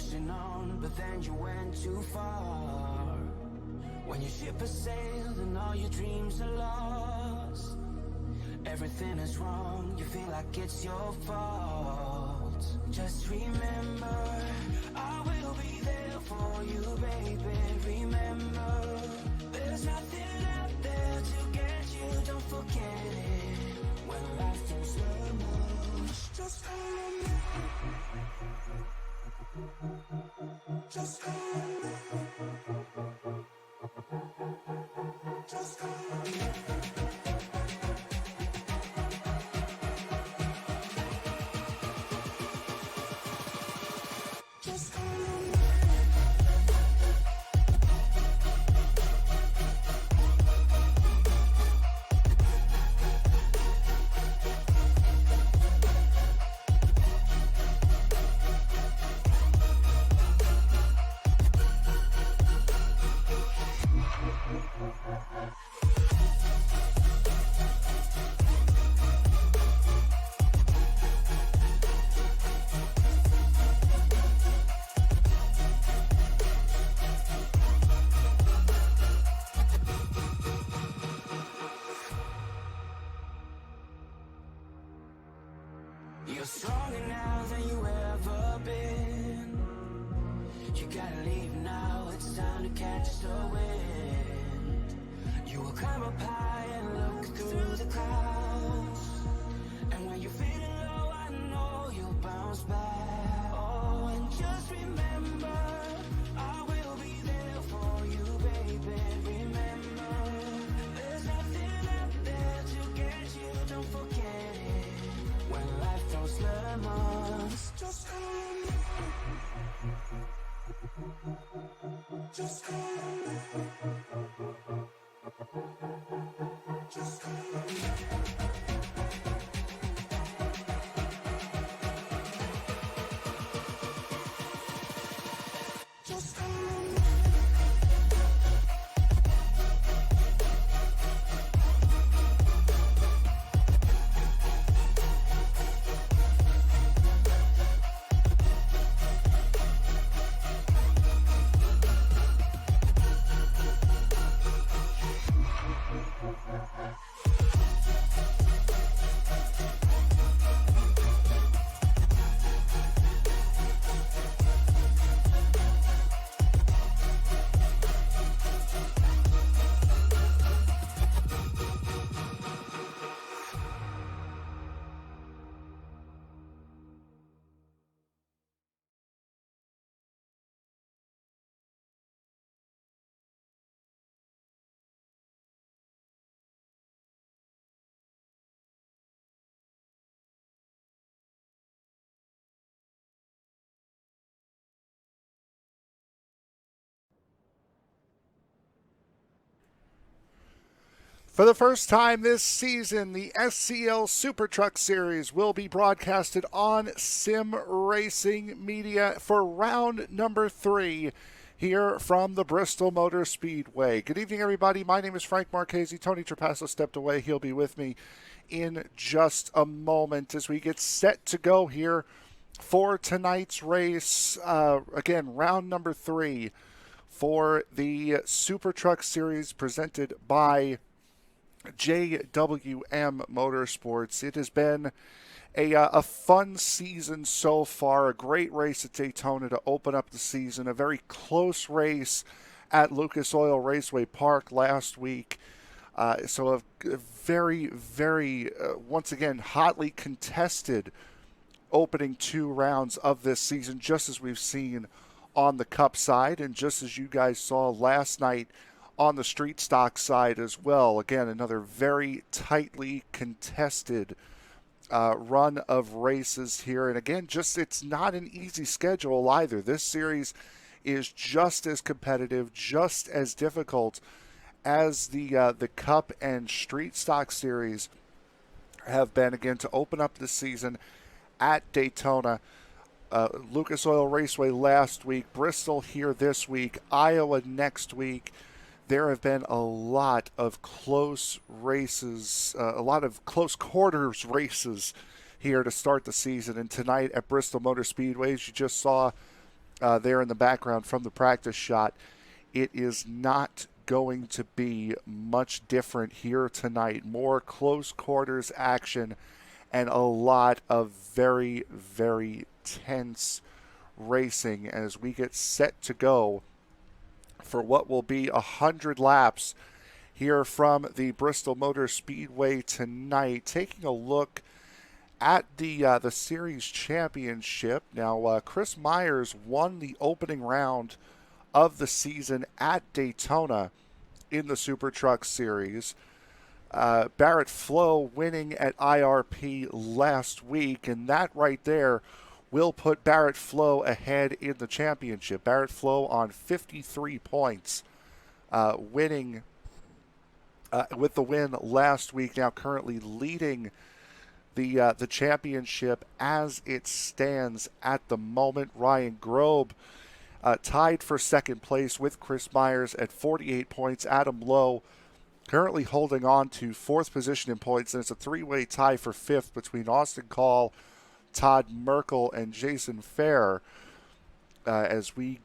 pushing on, but then you went too far. When your ship has sailed and all your dreams are lost, everything is wrong, you feel like it's your fault. Just remember, I will be there for you, baby. Remember, there's nothing out there to get you, don't forget it. When life throws lemons, just call on me. Just call on me. Just call on me. Just call on me. You're stronger now than you ever been. You gotta leave now, it's time to catch the wind. You will climb up high and look through the clouds. And when you're feeling low, I know you'll bounce back. Oh, and just remember, I will be there for you, baby. Remember, there's nothing out there to get you, don't forget it. When life throws lemons, just call on me. Just call on me. Just call on me. Just call on me. For the first time this season, the SCL SuperTruck Series will be broadcasted on Sim Racing Media for round number 3 here from the Bristol Motor Speedway. Good evening, everybody. My name is Frank Marchese. Tony Trapasso stepped away. He'll be with me in just a moment as we get set to go here for tonight's race. Again, round number 3 for the SuperTruck Series presented by JWM Motorsports. It has been a fun season so far, a great race at Daytona to open up the season, a very close race at Lucas Oil Raceway Park last week. So a very, very, once again, hotly contested opening 2 rounds of this season, just as we've seen on the Cup side and just as you guys saw last night on the street stock side as well. Again, another very tightly contested run of races here. And again, it's not an easy schedule either. This series is just as competitive, just as difficult as the Cup and street stock series have been. Again, to open up this season at Daytona, Lucas Oil Raceway last week, Bristol here this week, Iowa next week. There have been a lot of close races, a lot of close quarters races here to start the season. And tonight at Bristol Motor Speedway, as you just saw there in the background from the practice shot. It is not going to be much different here tonight. More close quarters action and a lot of very, very tense racing as we get set to go for what will be 100 laps here from the Bristol Motor Speedway tonight. Taking a look at the series championship. Now, Chris Myers won the opening round of the season at Daytona in the SuperTruck series. Barrett Flo winning at IRP last week, and that right there will put Barrett Flo ahead in the championship. Barrett Flo on 53 points, winning with the win last week, now currently leading the championship as it stands at the moment. Ryan Grobe tied for second place with Chris Myers at 48 points. Adam Lowe currently holding on to fourth position in points, and it's a three-way tie for fifth between Austin Call, Todd Merkel, and Jason Fair as we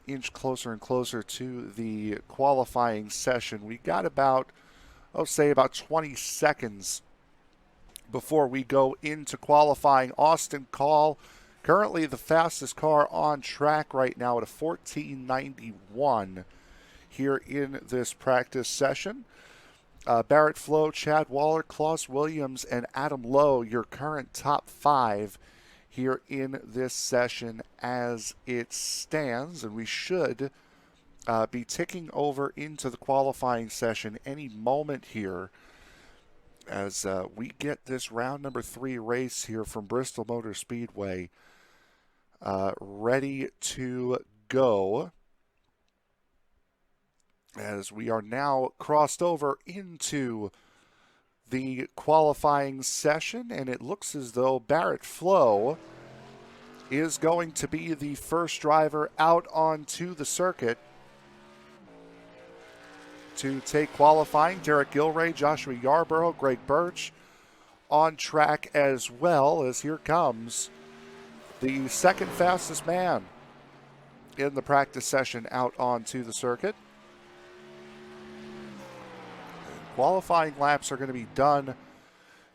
inch closer and closer to the qualifying session. We got about 20 seconds before we go into qualifying. Austin Call, currently the fastest car on track right now at a 14:91 here in this practice session. Barrett Flo, Chad Waller, Klaus Williams, and Adam Lowe, your current top five here in this session as it stands. And we should be ticking over into the qualifying session any moment here as we get this round number 3 race here from Bristol Motor Speedway ready to go, as we are now crossed over into the qualifying session, and it looks as though Barrett Flo is going to be the first driver out onto the circuit to take qualifying. Derek Gilray, Joshua Yarborough, Greg Birch on track as well, as here comes the second fastest man in the practice session out onto the circuit. Qualifying laps are going to be done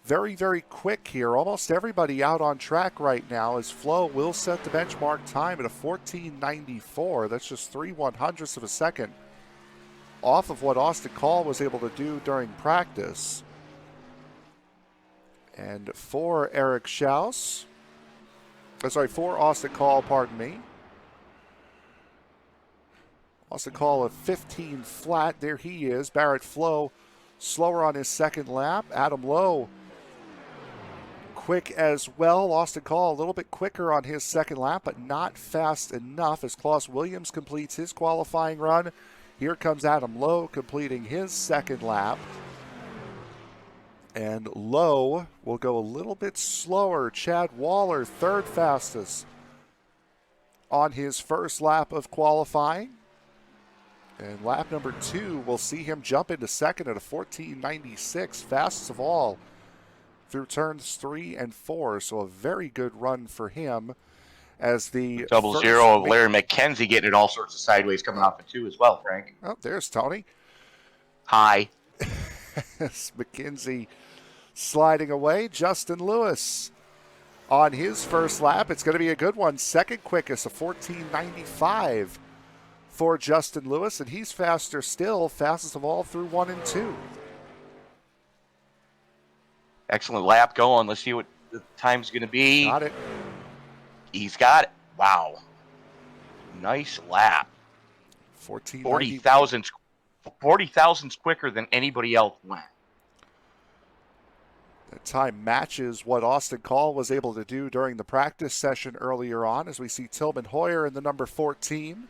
very, very quick here. Almost everybody out on track right now, as Flo will set the benchmark time at a 14:94. That's just 3/100ths of a second off of what Austin Call was able to do during practice. And for Austin Call, pardon me. Austin Call at 15 flat. There he is. Barrett Flo slower on his second lap. Adam Lowe quick as well. Austin Call a little bit quicker on his second lap, but not fast enough as Klaus Williams completes his qualifying run. Here comes Adam Lowe completing his second lap. And Lowe will go a little bit slower. Chad Waller, third fastest on his first lap of qualifying. And lap number 2, we'll see him jump into second at a 14:96, fastest of all through turns 3 and 4. So a very good run for him as the double zero of Larry McKenzie getting it all sorts of sideways coming off of 2 as well, Frank. Oh, there's Tony. Hi. McKenzie sliding away. Justin Lewis on his first lap. It's going to be a good one. Second quickest, a 14:95 for Justin Lewis, and he's faster still, fastest of all through 1 and 2. Excellent lap going. Let's see what the time's going to be. Got it. He's got it. Wow. Nice lap. 40 thousandths quicker than anybody else went. That time matches what Austin Call was able to do during the practice session earlier on, as we see Tillman Hoyer in the number 14.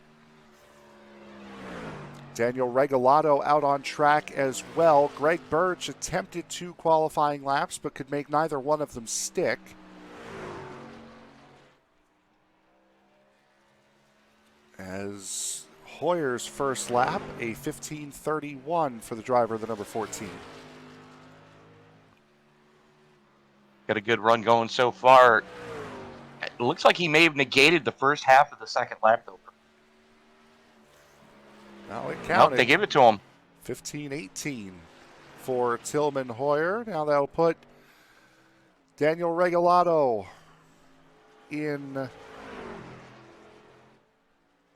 Daniel Regalado out on track as well. Greg Birch attempted 2 qualifying laps, but could make neither one of them stick. As Hoyer's first lap, a 15:31 for the driver of the number 14. Got a good run going so far. It looks like he may have negated the first half of the second lap, though. Now it Nope, counted. they give it to him. 15-18 for Tillman Hoyer. Now that'll put Daniel Regalado in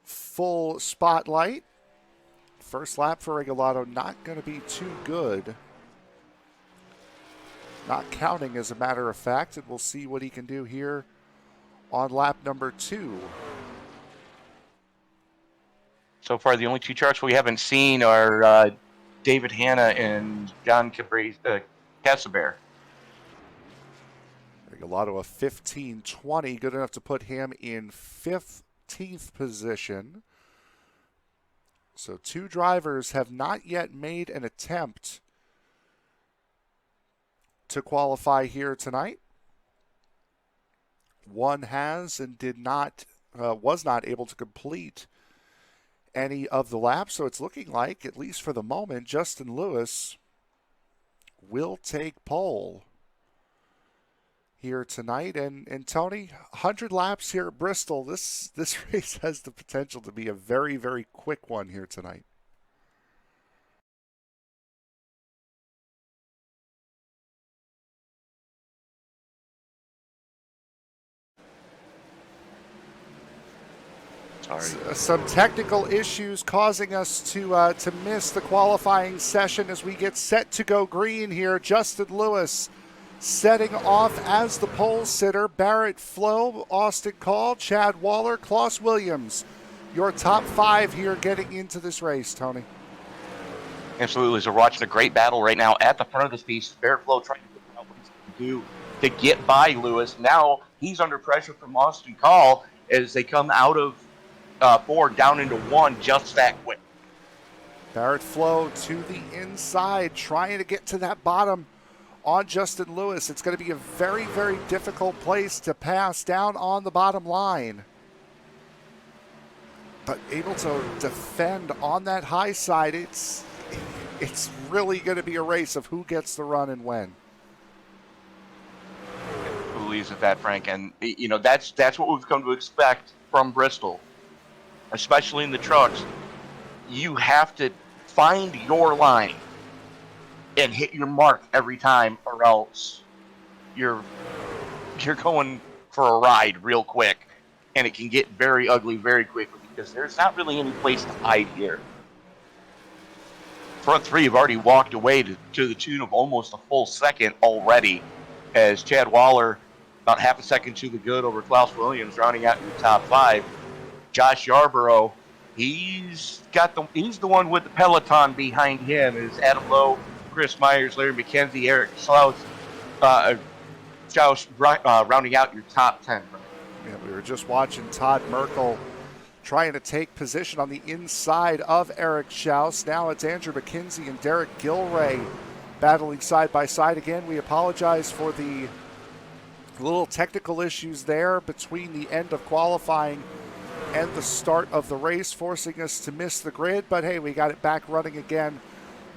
full spotlight. First lap for Regalado not going to be too good. Not counting, as a matter of fact, and we'll see what he can do here on lap number 2. So far, the only two charts we haven't seen are David Hanna and John Casaber. Regalado a 15-20, good enough to put him in 15th position. So 2 drivers have not yet made an attempt to qualify here tonight. One has and was not able to complete any of the laps, so it's looking like, at least for the moment, Justin Lewis will take pole here tonight. And Tony, 100 laps here at Bristol. This race has the potential to be a very, very quick one here tonight. Some technical issues causing us to miss the qualifying session as we get set to go green here. Justin Lewis setting off as the pole sitter. Barrett Flo, Austin Call, Chad Waller, Klaus Williams. Your top 5 here getting into this race, Tony. Absolutely. So we're watching a great battle right now at the front of this piece. Barrett Flo trying to figure out what he's going to do to get by Lewis. Now he's under pressure from Austin Call as they come out of 4 down into 1 just that quick. Barrett Flo to the inside, trying to get to that bottom on Justin Lewis. It's going to be a very, very difficult place to pass down on the bottom line. But able to defend on that high side, it's really going to be a race of who gets the run and when. Who believes at that, Frank? And that's what we've come to expect from Bristol, especially in the trucks. You have to find your line and hit your mark every time, or else you're going for a ride real quick, and it can get very ugly very quickly because there's not really any place to hide here. Front 3 have already walked away to the tune of almost a full second already, as Chad Waller about half a second to the good over Klaus Williams, rounding out your top 5. Josh Yarborough, he's the one with the peloton behind him. Is Adam Lowe, Chris Myers, Larry McKenzie, Eric Schlaus, rounding out your top 10. Yeah, we were just watching Todd Merkel trying to take position on the inside of Eric Schaus. Now it's Andrew McKenzie and Derek Gilray battling side by side again. We apologize for the little technical issues there between the end of qualifying and the start of the race, forcing us to miss the grid. But hey, we got it back running again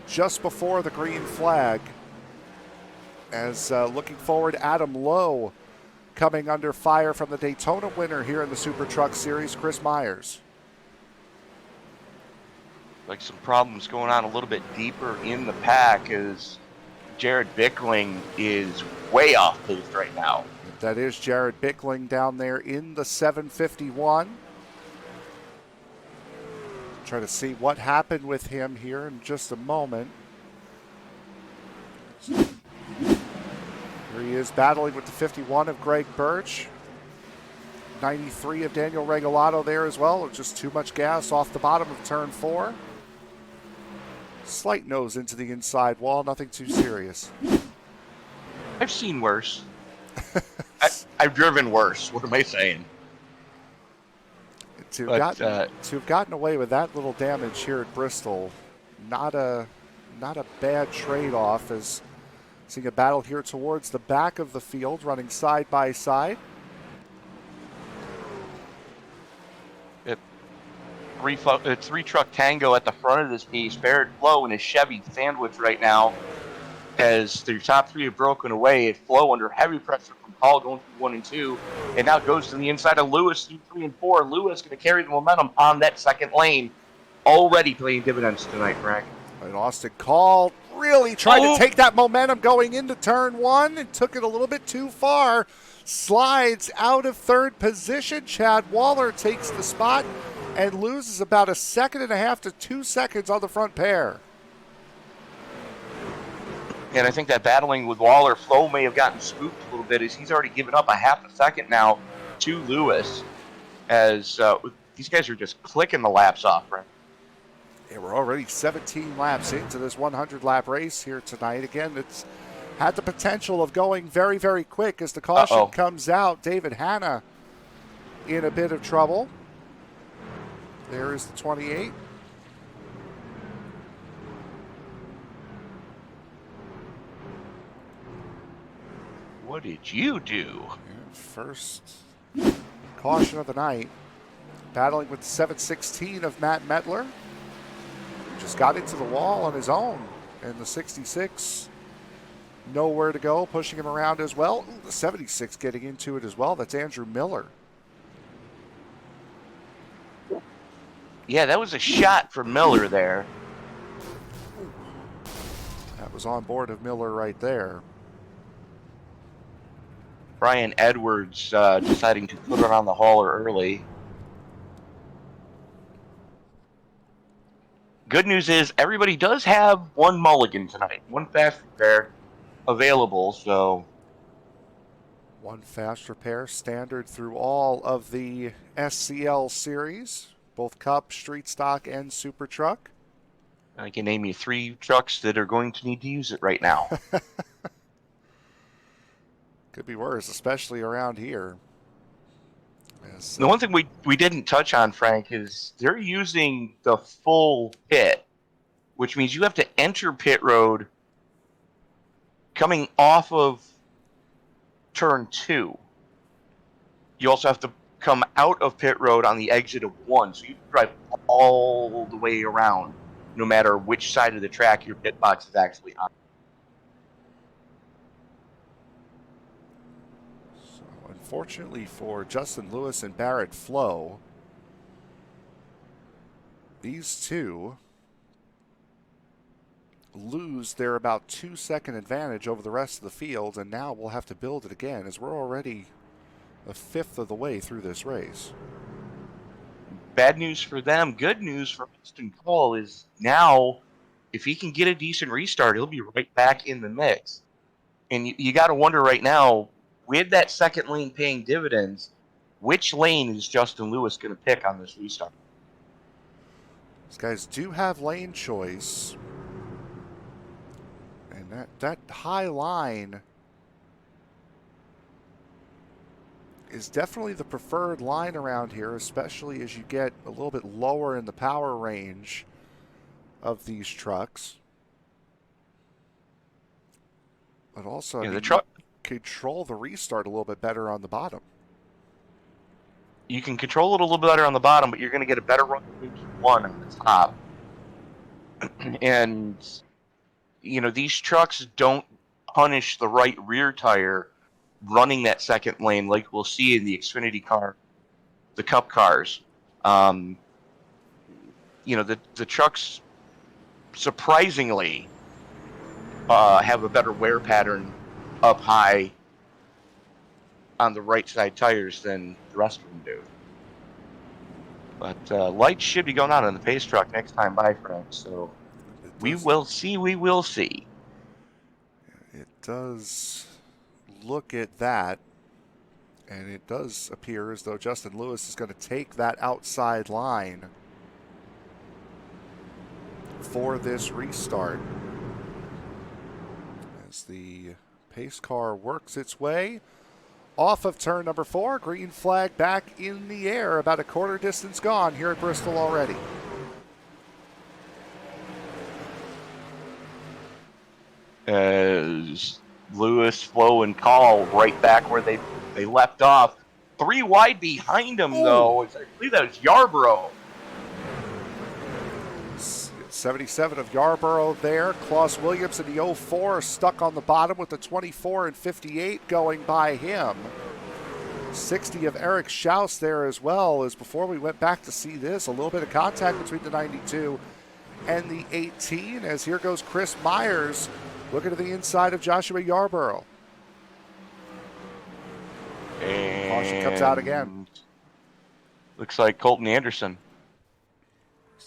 just before the green flag. As looking forward, Adam Lowe coming under fire from the Daytona winner here in the SuperTruck Series, Chris Myers. Like some problems going on a little bit deeper in the pack as Jared Bickling is way off pace right now. That is Jared Bickling down there in the 751. Try to see what happened with him here in just a moment. Here he is battling with the 51 of Greg Birch. 93 of Daniel Regalado there as well. Just too much gas off the bottom of turn 4. Slight nose into the inside wall, nothing too serious. I've seen worse. I've driven worse. What am I saying? To have gotten away with that little damage here at Bristol, not a bad trade-off, as seeing a battle here towards the back of the field, running side by side. Three truck tango at the front of this piece. Barrett Flo in his Chevy sandwich right now as their top three have broken away. It Flow under heavy pressure from Paul going through 1 and 2, and now goes to the inside of Lewis through 3 and 4. Lewis going to carry the momentum on that second lane. Already playing dividends tonight, Frank. And Austin Call really tried to take that momentum going into turn 1 and took it a little bit too far. Slides out of third position. Chad Waller takes the spot and loses about 1.5 to 2 seconds on the front pair. And I think that battling with Waller, Flo may have gotten spooked a little bit as he's already given up 0.5 second now to Lewis as these guys are just clicking the laps off, right? Yeah, we're already 17 laps into this 100-lap race here tonight. Again, it's had the potential of going very, very quick as the caution comes out. David Hanna in a bit of trouble. There is the 28. What did you do? First caution of the night. Battling with the 716 of Matt Mettler. Just got into the wall on his own. And the 66, nowhere to go, pushing him around as well. Ooh, the 76 getting into it as well. That's Andrew Miller. Yeah, that was a shot for Miller there. That was on board of Miller right there. Brian Edwards deciding to put it on the hauler early. Good news is everybody does have one mulligan tonight, one fast repair available, so. One fast repair standard through all of the SCL series, both Cup, Street Stock, and SuperTruck. I can name you 3 trucks that are going to need to use it right now. Could be worse, especially around here. Yes. The one thing we didn't touch on, Frank, is they're using the full pit, which means you have to enter pit road coming off of turn 2. You also have to come out of pit road on the exit of 1, so you drive all the way around, no matter which side of the track your pit box is actually on. Unfortunately for Justin Lewis and Barrett Flo, these two lose their about 2-second advantage over the rest of the field, and now we'll have to build it again as we're already 1/5 of the way through this race. Bad news for them. Good news for Austin Cole is now, if he can get a decent restart, he'll be right back in the mix. And you got to wonder right now, with that second lane paying dividends, which lane is Justin Lewis going to pick on this restart? These guys do have lane choice. And that high line is definitely the preferred line around here, especially as you get a little bit lower in the power range of these trucks. But also, Yeah, I mean, the truck control the restart a little bit better on the bottom. You can control it a little bit better on the bottom, but you're going to get a better run one on the top. And these trucks don't punish the right rear tire running that second lane like we'll see in the Xfinity car, the Cup cars. The trucks surprisingly have a better wear pattern up high on the right side tires than the rest of them do. But lights should be going on the pace truck next time by, Frank. So we will see. It does look at that, and it does appear as though Justin Lewis is going to take that outside line for this restart. As the pace car works its way off of turn number 4, green flag back in the air, about a quarter distance gone here at Bristol already. As Lewis, Flo, and Call right back where they left off. 3 wide behind him, though. I believe that was Yarborough. 77 of Yarborough there. Klaus Williams in the 04 stuck on the bottom with the 24 and 58 going by him. 60 of Eric Schaus there as well. As before we went back to see this, a little bit of contact between the 92 and the 18, as here goes Chris Myers looking to the inside of Joshua Yarborough. And Caution comes out again. Looks like Colton Anderson.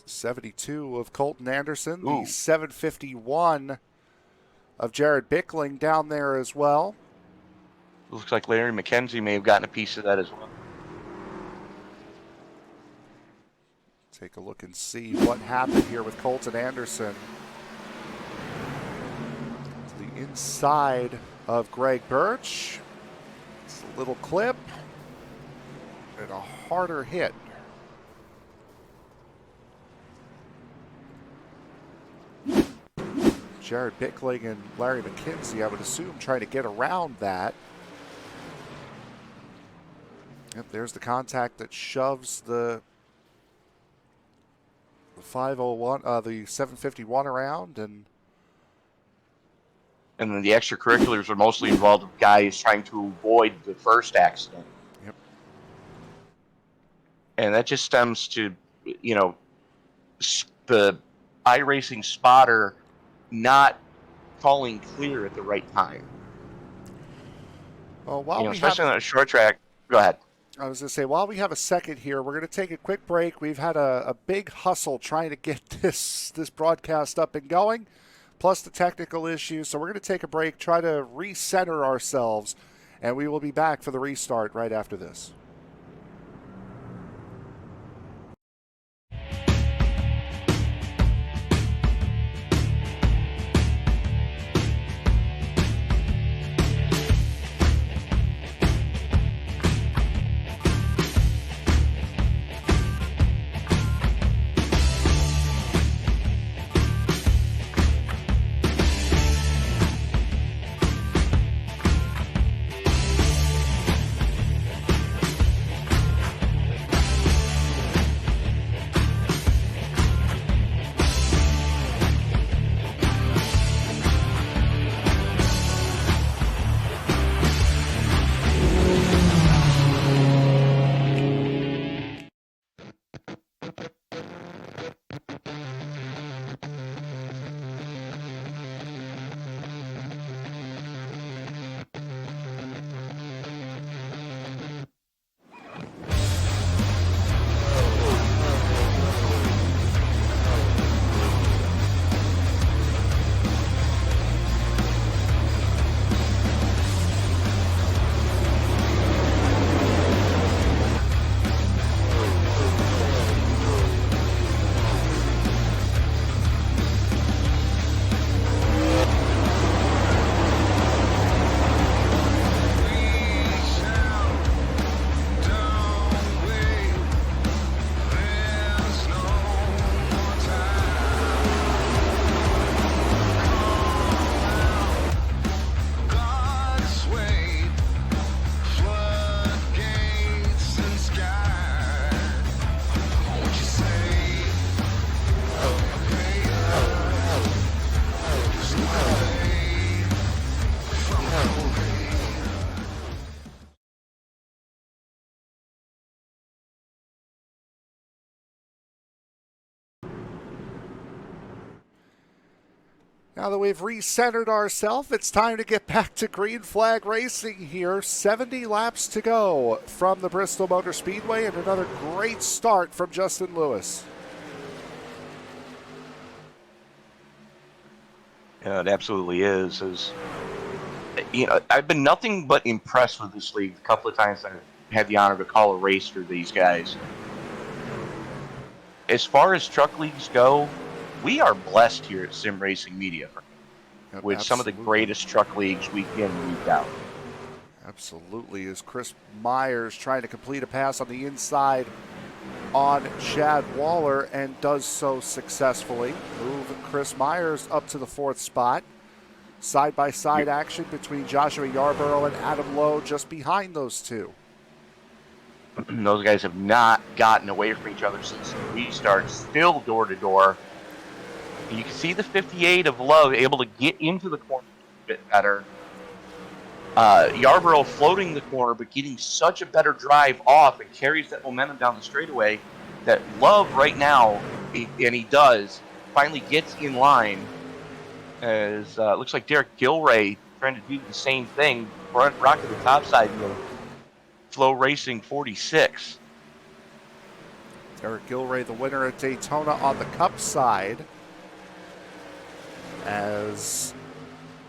72 of Colton Anderson. Ooh. The 751 of Jared Bickling down there as well. Looks like Larry McKenzie may have gotten a piece of that as well. Take a look and see what happened here with Colton Anderson. To the inside of Greg Birch. It's a little clip and a harder hit. Jared Bickling and Larry McKenzie, I would assume, trying to get around that. Yep, there's the contact that shoves the 501, the 751 around, and then the extracurriculars are mostly involved with guys trying to avoid the first accident. Yep. And that just stems to, the iRacing spotter not calling clear at the right time. Well, while we especially on a short track. Go ahead. I was going to say, while we have a second here, we're going to take a quick break. We've had a big hustle trying to get this broadcast up and going, plus the technical issues. So we're going to take a break, try to recenter ourselves, and we will be back for the restart right after this. Now that we've recentered ourselves, it's time to get back to green flag racing here. 70 laps to go from the Bristol Motor Speedway, and another great start from Justin Lewis. Yeah, it absolutely is. I've been nothing but impressed with this league. A couple of times I've had the honor to call a race for these guys. As far as truck leagues go, we are blessed here at Sim Racing Media with some of the greatest truck leagues week in and week out. Absolutely. As Chris Myers trying to complete a pass on the inside on Chad Waller and does so successfully. Moving Chris Myers up to the 4th spot. Side-by-side action between Joshua Yarborough and Adam Lowe just behind those two. Those guys have not gotten away from each other since the restart. Still door-to-door. You can see the 58 of Love able to get into the corner a bit better. Yarborough floating the corner, but getting such a better drive off and carries that momentum down the straightaway that Love right now, and he does, finally gets in line as looks like Derek Gilray trying to do the same thing, front rock to the top side in the Flow Racing 46. Derek Gilray, the winner at Daytona on the Cup side, as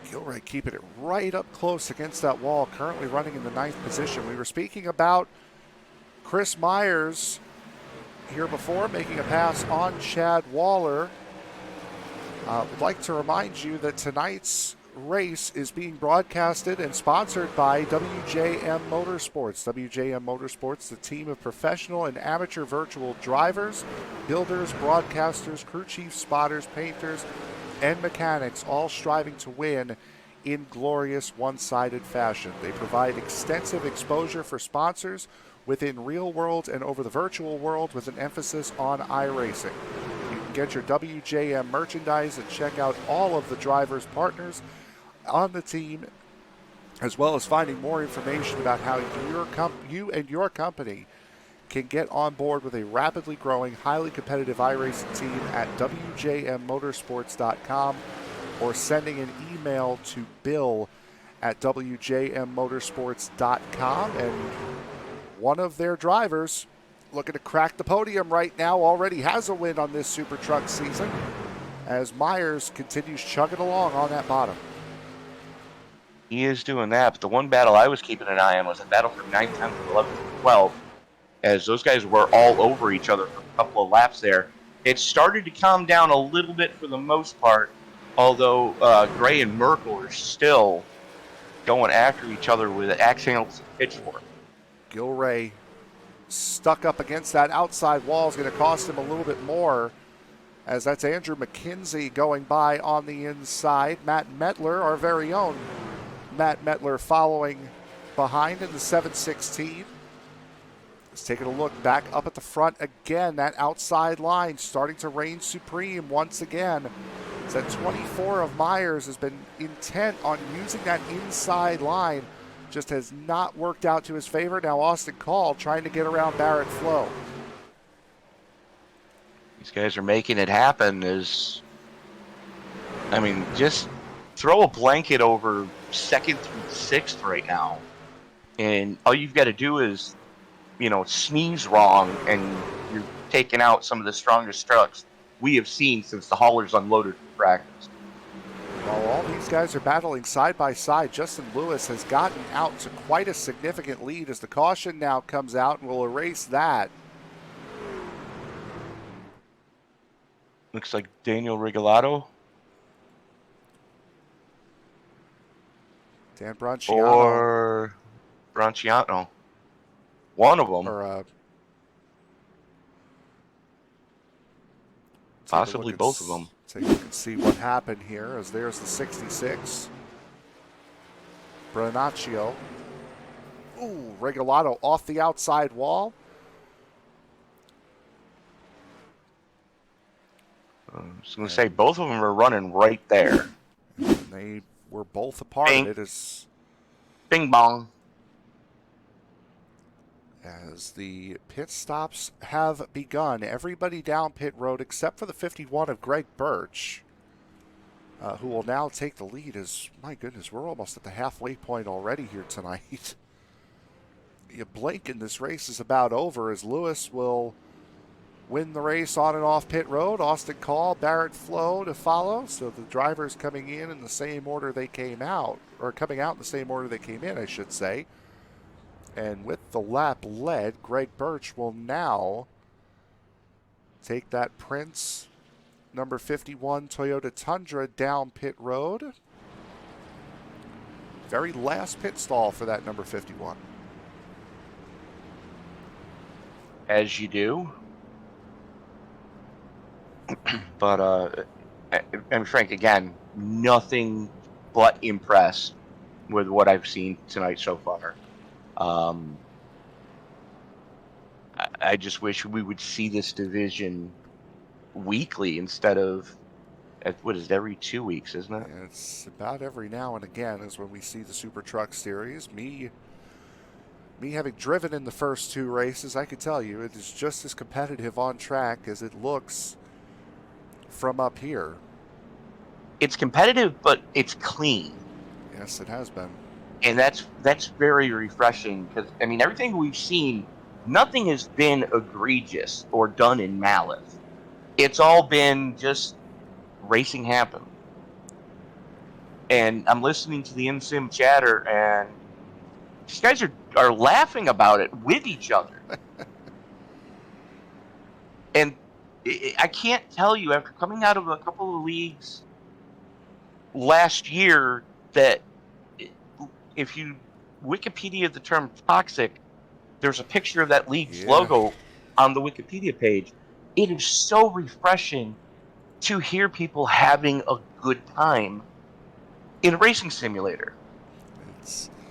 Gilray keeping it right up close against that wall, currently running in the 9th position. We were speaking about Chris Myers here before, making a pass on Chad Waller. Would like to remind you that tonight's race is being broadcasted and sponsored by WJM Motorsports. WJM Motorsports, the team of professional and amateur virtual drivers, builders, broadcasters, crew chiefs, spotters, painters, and mechanics, all striving to win in glorious one-sided fashion. They provide extensive exposure for sponsors within real world and over the virtual world, with an emphasis on iRacing. You can get your WJM merchandise and check out all of the drivers' partners on the team, as well as finding more information about how you and your company can get on board with a rapidly growing, highly competitive iRacing team at WJMmotorsports.com, or sending an email to bill@WJMmotorsports.com. And one of their drivers looking to crack the podium right now already has a win on this SuperTruck season, as Myers continues chugging along on that bottom. He is doing that, but the one battle I was keeping an eye on was a battle for 9th, 10th, 11th, 12th, as those guys were all over each other for a couple of laps there. It started to calm down a little bit for the most part, although Gray and Merkel are still going after each other with axe handles and pitchfork. Gilray stuck up against that outside wall is going to cost him a little bit more, as that's Andrew McKenzie going by on the inside. Matt Metler, our very own Matt Metler, following behind in the 716. Let's take a look back up at the front again. That outside line starting to reign supreme once again. It's that 24 of Myers has been intent on using that inside line. Just has not worked out to his favor. Now Austin Call trying to get around Barrett Flow. These guys are making it happen. Just throw a blanket over 2nd through 6th right now, and all you've got to do is, sneeze wrong, and you're taking out some of the strongest trucks we have seen since the haulers unloaded for practice. While all these guys are battling side by side, Justin Lewis has gotten out to quite a significant lead, as the caution now comes out and will erase that. Looks like Daniel Rigolato. Dan Branciano. Or Branciano. One of them. Or, possibly both of them. So you can see what happened here, as there's the 66. Branaccio. Ooh, Regalato off the outside wall. I was going to say, both of them are running right there. And they were both a part of it Bing bong. as the pit stops have begun. Everybody down pit road except for the 51 of Greg Birch, who will now take the lead. As, my goodness, we're almost at the halfway point already here tonight. You blink and this race is about over, as Lewis will win the race on and off pit road. Austin Call, Barrett Flow to follow. So the drivers coming in the same order they came out, or coming out in the same order they came in, I should say. And with the lap led, Greg Birch will now take that Prince number 51 Toyota Tundra down pit road. Very last pit stall for that number 51. As you do. But, and Frank, again, nothing but impressed with what I've seen tonight so far. I just wish we would see this division weekly instead of What is it, every 2 weeks, isn't it? It's about every now and again is when we see the SuperTruck series. Me having driven in the first 2 races, I could tell you it is just as competitive on track as it looks from up here. It's competitive, but it's clean. Yes, it has been. And that's very refreshing because, I mean, everything we've seen, nothing has been egregious or done in malice. It's all been just racing happen. And I'm listening to the InSim chatter, and these guys are laughing about it with each other. And I can't tell you, after coming out of a couple of leagues last year, that if you Wikipedia the term toxic, there's a picture of that league's logo on the Wikipedia page. It is so refreshing to hear people having a good time in a racing simulator.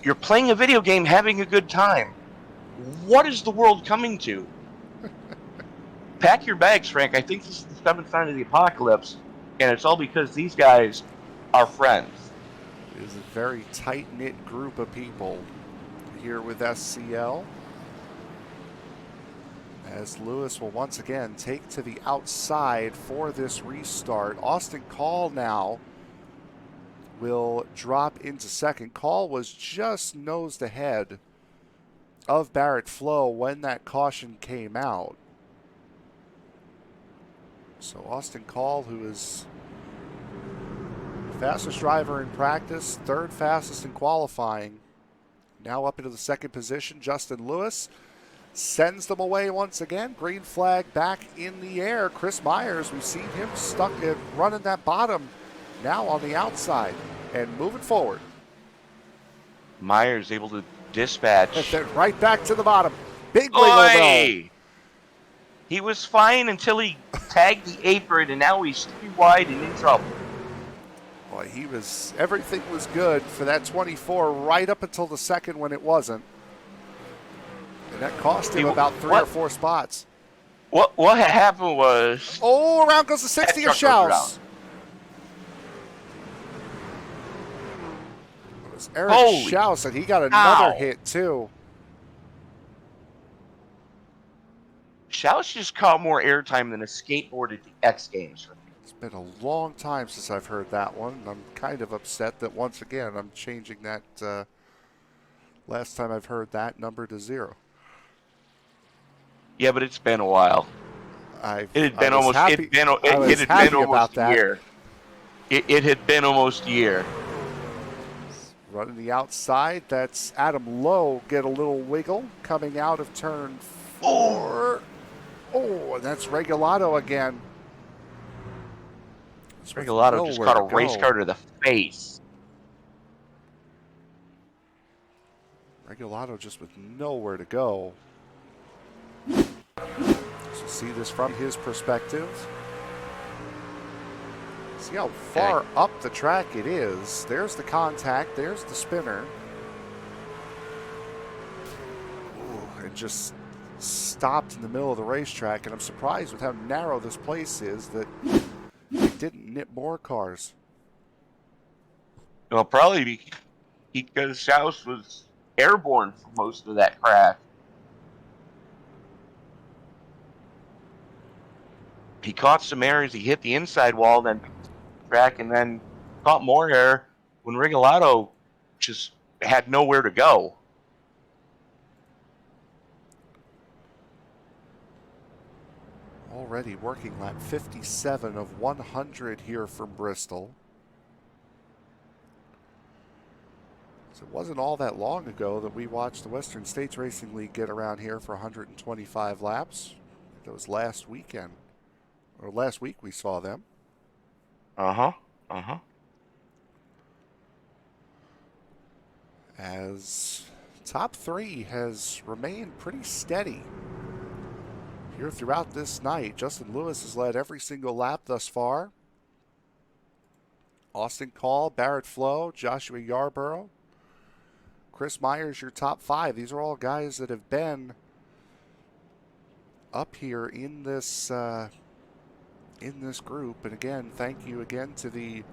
You're playing a video game, having a good time. What is the world coming to? Pack your bags, Frank. I think this is the 7th sign of the apocalypse, and it's all because these guys are friends. It is a very tight-knit group of people here with SCL, as Lewis will once again take to the outside for this restart. Austin Call now will drop into second. Call was just nosed ahead of Barrett Flo when that caution came out. So Austin Call, who is fastest driver in practice, 3rd fastest in qualifying, now up into the 2nd position. Justin Lewis sends them away once again. Green flag back in the air. Chris Myers, we've seen him stuck in running that bottom, now on the outside and moving forward. Myers able to dispatch. Right back to the bottom. Big wiggle though. He was fine until he tagged the apron, and now he's 3 wide and in trouble. Boy, everything was good for that 24 right up until the 2nd when it wasn't. And that cost him about 3 or 4 spots. What happened was... Oh, around goes the 60 of Schaus. It was Eric Schaus, and he got another hit too. Schaus just caught more airtime than a skateboard at the X Games. It's been a long time since I've heard that one. I'm kind of upset that once again I'm changing that last time I've heard that number to 0. Yeah, but it's been a while. It had been almost a year. It had been almost a year. Running the outside, that's Adam Lowe get a little wiggle coming out of turn 4. Oh, and that's Regalado again. Regalado just caught a race car to the face. Regalado just with nowhere to go. So see this from his perspective. See how far up the track it is. There's the contact. There's the spinner. Ooh, and just stopped in the middle of the racetrack. And I'm surprised with how narrow this place is that it didn't nip more cars. Well, probably because Schaus was airborne for most of that crash. He caught some air as he hit the inside wall, then track, and then caught more air when Regalado just had nowhere to go. Already working lap 57 of 100 here from Bristol. So it wasn't all that long ago that we watched the Western States Racing League get around here for 125 laps. That was last weekend. Or last week we saw them. As top 3 has remained pretty steady here throughout this night. Justin Lewis has led every single lap thus far. Austin Call, Barrett Flo, Joshua Yarborough, Chris Myers, your top 5. These are all guys that have been up here in this in this group. And again, thank you again to the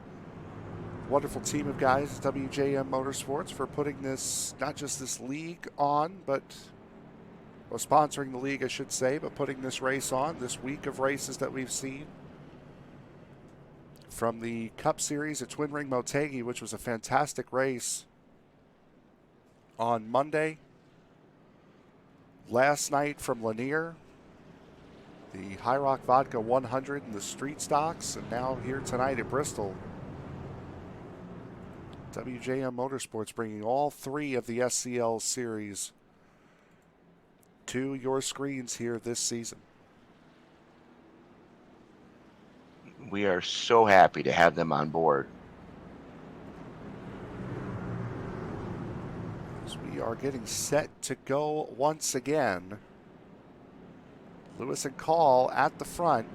wonderful team of guys at WJM Motorsports for putting this, not just this league on, but or sponsoring the league, I should say, but putting this race on, this week of races that we've seen. From the Cup Series at Twin Ring Motegi, which was a fantastic race on Monday. Last night from Lanier, the High Rock Vodka 100 and the street stocks, and now here tonight at Bristol. WJM Motorsports bringing all three of the SCL series to your screens here this season. We are so happy to have them on board. As we are getting set to go once again. Lewis and Call at the front.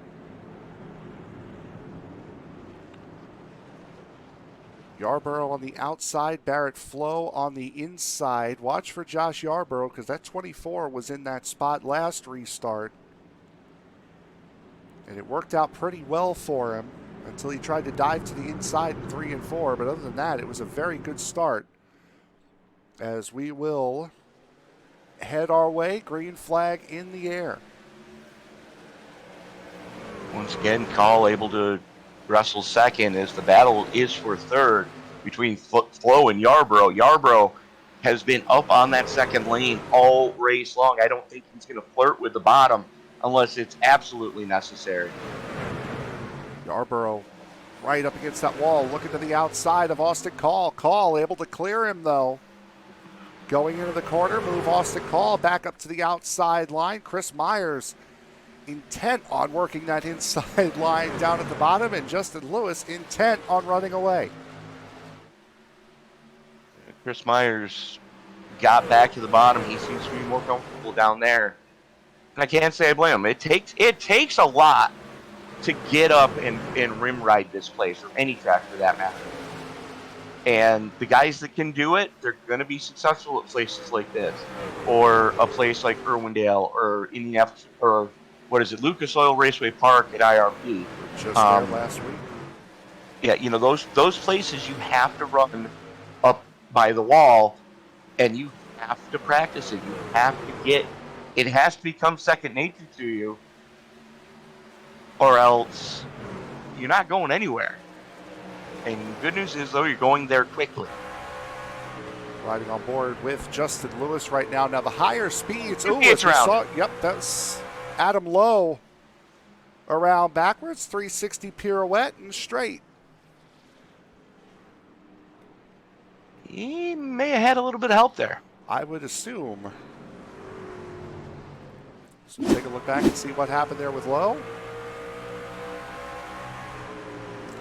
Yarborough on the outside, Barrett Flo on the inside. Watch for Josh Yarborough because that 24 was in that spot last restart. And it worked out pretty well for him until he tried to dive to the inside in 3 and 4. But other than that, it was a very good start. As we will head our way, green flag in the air. Once again, Call able to wrestle second as the battle is for third between Flo and Yarborough. Yarborough has been up on that second lane all race long. I don't think he's going to flirt with the bottom unless it's absolutely necessary. Yarborough right up against that wall, looking to the outside of Austin Call. Call able to clear him, though. Going into the corner, move Austin Call back up to the outside line. Chris Myers intent on working that inside line down at the bottom, and Justin Lewis intent on running away. Chris Myers got back to the bottom. He seems to be more comfortable down there. And I can't say I blame him. It takes a lot to get up and rim ride this place, or any track for that matter. And the guys that can do it, they're going to be successful at places like this, or a place like Irwindale, or Indianapolis, or what is it, Lucas Oil Raceway Park at IRP. Just there last week. Yeah, you know, those places you have to run up by the wall, and you have to practice it. You have to it has to become second nature to you, or else you're not going anywhere. And good news is, though, you're going there quickly. Riding on board with Justin Lewis right now. Now the higher speeds. Ooh, it's around. Yep, that's Adam Lowe around backwards. 360 pirouette and straight. He may have had a little bit of help there. I would assume. So take a look back and see what happened there with Lowe.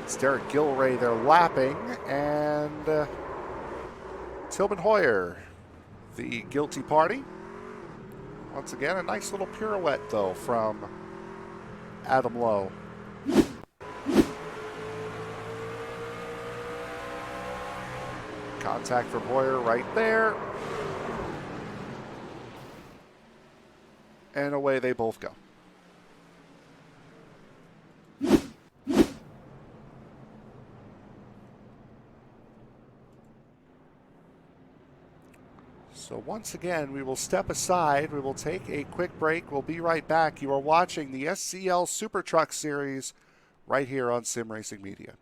It's Derek Gilray there lapping, and Tillman Hoyer, the guilty party. Once again, a nice little pirouette, though, from Adam Lowe. Contact from Hoyer right there. And away they both go. So once again, we will step aside. We will take a quick break. We'll be right back. You are watching the SCL SuperTruck Series right here on Sim Racing Media.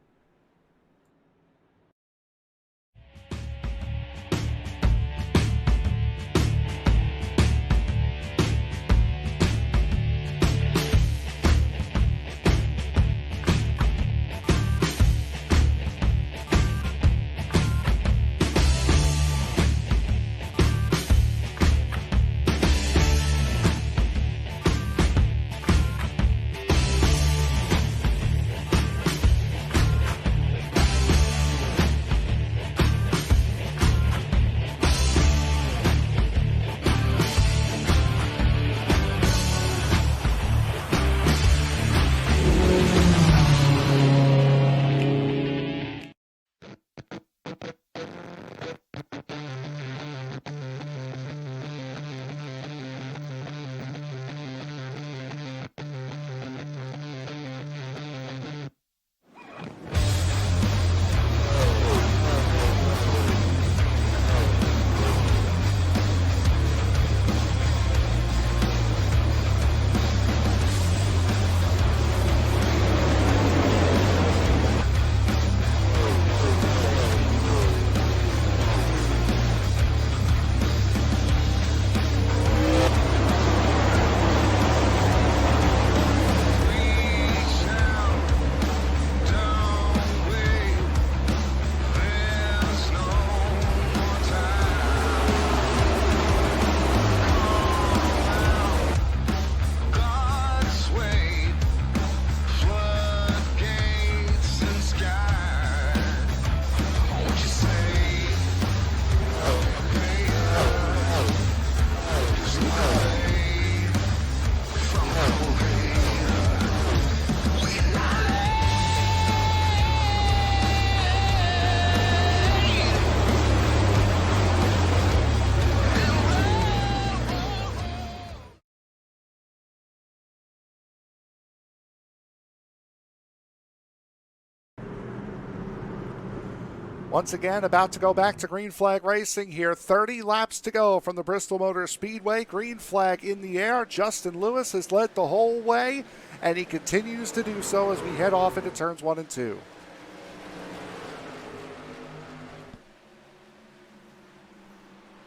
Once again, about to go back to green flag racing here. 30 laps to go from the Bristol Motor Speedway. Green flag in the air. Justin Lewis has led the whole way, and he continues to do so as we head off into turns 1 and 2.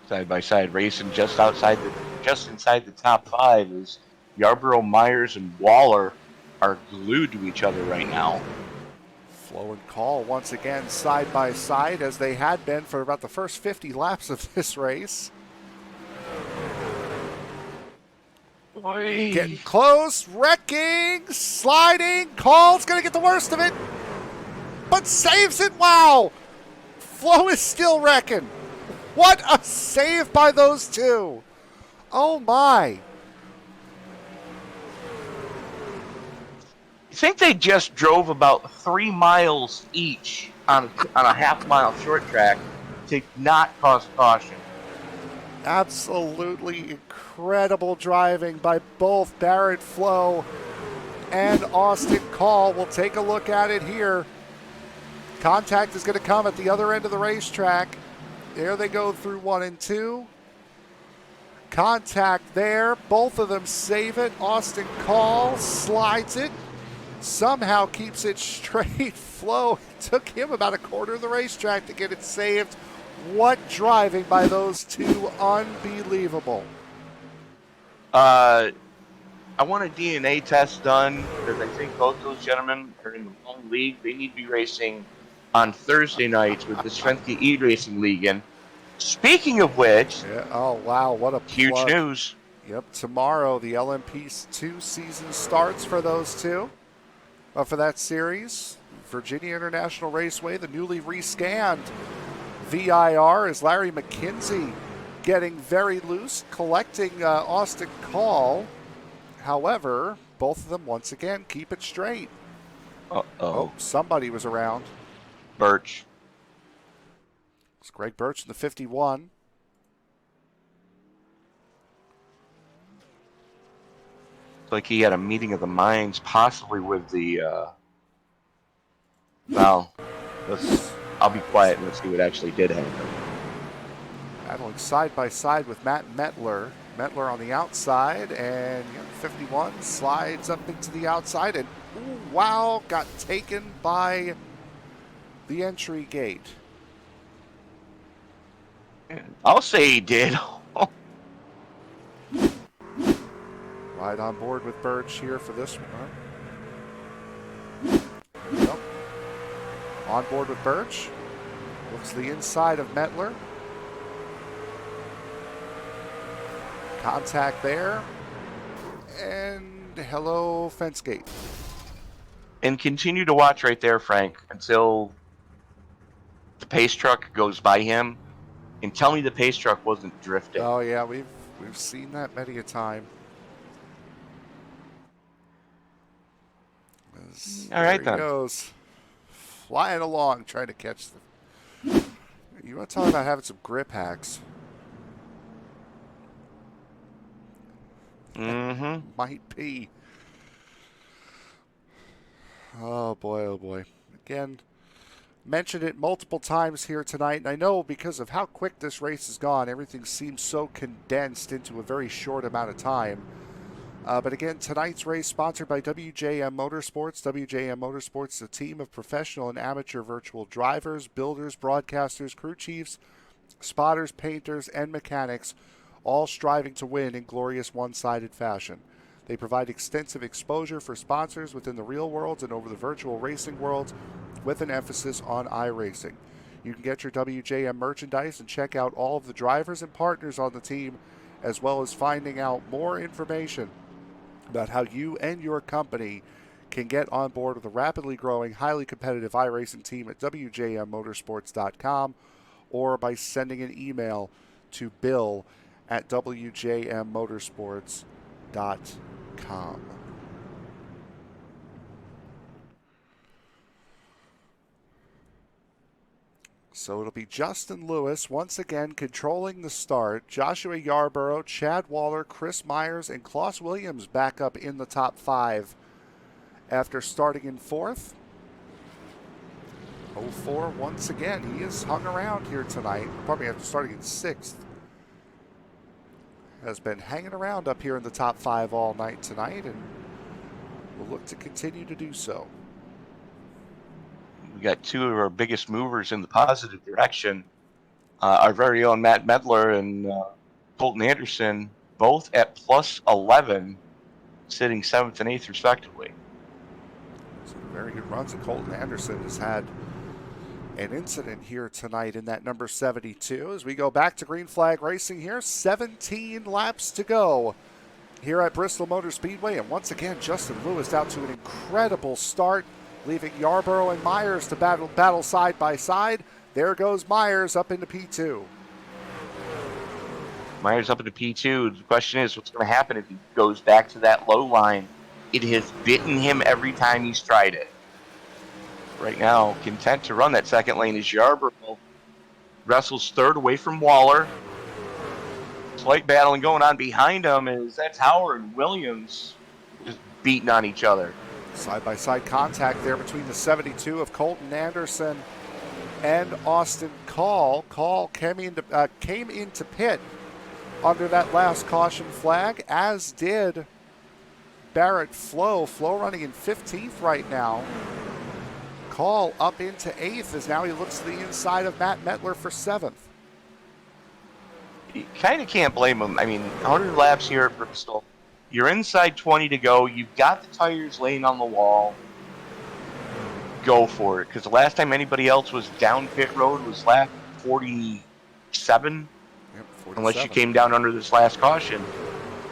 Side-by-side racing just inside the top 5 is Yarborough, Myers, and Waller are glued to each other right now. Flo and Call once again side by side as they had been for about the first 50 laps of this race. Oy. Getting close, wrecking, sliding. Call's going to get the worst of it, but saves it. Wow. Flo is still wrecking. What a save by those two. Oh, my. I think they just drove about 3 miles each on a half-mile short track to not cause caution. Absolutely incredible driving by both Barrett Flo and Austin Call. We'll take a look at it here. Contact is going to come at the other end of the racetrack. There they go through 1 and 2. Contact there. Both of them save it. Austin Call slides it. Somehow keeps it straight. Flo, took him about a quarter of the racetrack to get it saved. What driving by those two. Unbelievable. I want a DNA test done because I think both those gentlemen are in the wrong league. They need to be racing on Thursday nights with the Svenska E-Racing League. And speaking of which, Oh, wow. What a huge plug. news. Yep, tomorrow the LMP2 season starts for those two. For that series, Virginia International Raceway, the newly rescanned VIR is Larry McKenzie getting very loose, collecting Austin Call. However, both of them once again keep it straight. Oh, somebody was around. Birch. It's Greg Birch in the 51. It's like he had a meeting of the minds, possibly with the. Well, I'll be quiet and let's see what actually did happen. Battling side by side with Matt Mettler. Mettler on the outside, and 51 slides up into the outside, and ooh, wow, got taken by the entry gate. I'll say he did. Right on board with Birch here for this one. Yep. On board with Birch. Looks the inside of Mettler. Contact there. And hello, fence gate. And continue to watch right there, Frank, until the pace truck goes by him. And tell me the pace truck wasn't drifting. Oh yeah, we've seen that many a time. All right, there he then. goes. Flying along, trying to catch the... You want to talk about having some grip hacks? Mm-hmm. Might be. Oh boy, oh boy. Again, mentioned it multiple times here tonight, and I know because of how quick this race has gone, everything seems so condensed into a very short amount of time. But again, tonight's race sponsored by WJM Motorsports. WJM Motorsports is a team of professional and amateur virtual drivers, builders, broadcasters, crew chiefs, spotters, painters, and mechanics, all striving to win in glorious one-sided fashion. They provide extensive exposure for sponsors within the real world and over the virtual racing world, with an emphasis on iRacing. You can get your WJM merchandise and check out all of the drivers and partners on the team, as well as finding out more information about how you and your company can get on board with a rapidly growing, highly competitive iRacing team at WJMmotorsports.com or by sending an email to bill@WJMmotorsports.com. So it'll be Justin Lewis once again controlling the start. Joshua Yarborough, Chad Waller, Chris Myers, and Klaus Williams back up in the top 5 after starting in 4th. 04 once again. He has hung around here tonight, probably after starting in 6th. Has been hanging around up here in the top 5 all night tonight, and will look to continue to do so. We got two of our biggest movers in the positive direction. Our very own Matt Medler and Colton Anderson, both at plus 11, sitting 7th and 8th respectively. Some very good runs, and Colton Anderson has had an incident here tonight in that number 72. As we go back to green flag racing here, 17 laps to go here at Bristol Motor Speedway. And once again, Justin Lewis out to an incredible start, leaving Yarborough and Myers to battle side by side. There goes Myers up into P2. Myers up into P2. The question is, what's going to happen if he goes back to that low line? It has bitten him every time he's tried it. Right now, content to run that second lane is Yarborough. Wrestles third away from Waller. Slight battling going on behind him that's Howard and Williams just beating on each other. Side-by-side contact there between the 72 of Colton Anderson and Austin Call. Call came into pit under that last caution flag, as did Barrett Flo. Flo running in 15th right now. Call up into 8th as now he looks to the inside of Matt Metler for 7th. You kind of can't blame him. I mean, 100 laps here at Bristol. You're inside 20 to go. You've got the tires laying on the wall. Go for it. Because the last time anybody else was down pit road was lap 47. Yep, 47. Unless you came down under this last caution.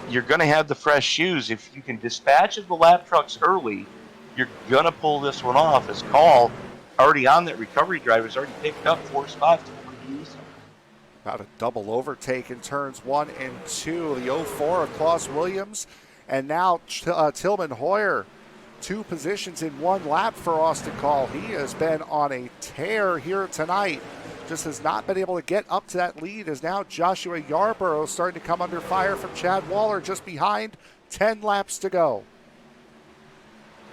You're going to have the fresh shoes. If you can dispatch of the lap trucks early, you're going to pull this one off. As Call, already on that recovery drive, has already picked up 4 spots. About a double overtake in turns 1 and 2. The 04 of Klaus Williams, and now Tillman Hoyer. 2 positions in 1 lap for Austin Call. He has been on a tear here tonight. Just has not been able to get up to that lead, as now Joshua Yarborough starting to come under fire from Chad Waller just behind. 10 laps to go.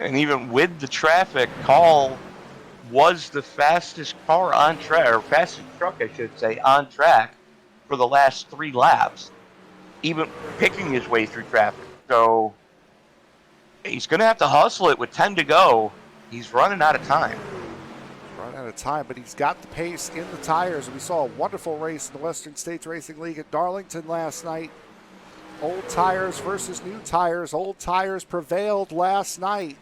And even with the traffic, Call was the fastest car on track, or fastest truck, I should say, on track for the last 3 laps, even picking his way through traffic. So he's going to have to hustle it with 10 to go. He's running out of time. Running out of time, but he's got the pace in the tires. We saw a wonderful race in the Western States Racing League at Darlington last night. Old tires versus new tires. Old tires prevailed last night.